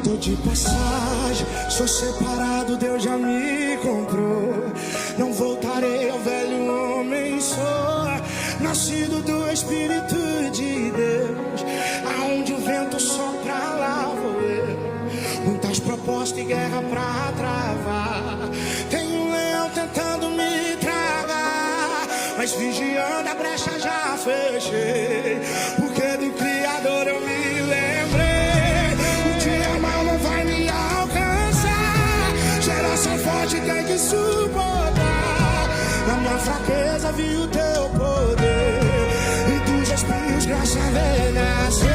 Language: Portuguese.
Tô de passagem, sou separado, Deus já me comprou. Não voltarei ao velho homem, sou nascido do Espírito de Deus. Aonde o vento sopra, lá vou eu. Muitas propostas e guerra pra travar. Tem um leão tentando me tragar, mas vigiando a brecha já fechei. Porque do Criador eu me lembrei. O dia mal não vai me alcançar. Geração forte tem que suportar. Na minha fraqueza vi o teu poder, e dos espinhos graça vem nascer.